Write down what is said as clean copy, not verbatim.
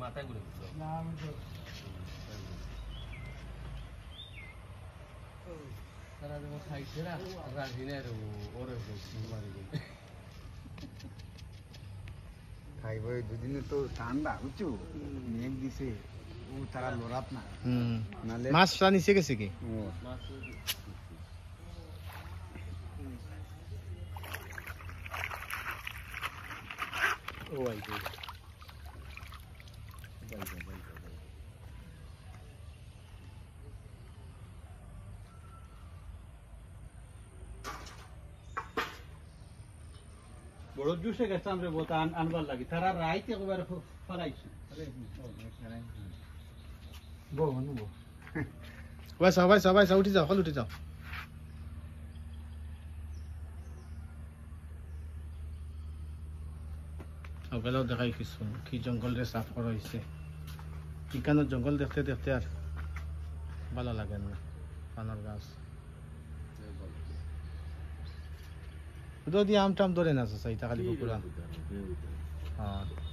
মাথায় ঘুরে তারা যখন খাইছে না রাজি না ওরে খাইব দুদিনে তো ঠান্ডা বুঝছো মেঘ দিছে ও তারা লড়াত না নালে মাছটা নিচে গেছে কি ও আই বড় জুসে গেছাম রে বলতে আনবার লাগি তারা রাইতে একবার ফলাইছি ভাই উঠি যাও উঠি যাও ওগুলো দেখাই কিছু কি জঙ্গল রে সাফ করা হয়েছে এখানে জঙ্গল দেখতে দেখতে আর ভালো লাগে না পানার গাছ দিয়ে আম টাম ধরে না চাই খালি পুকুরা হ্যাঁ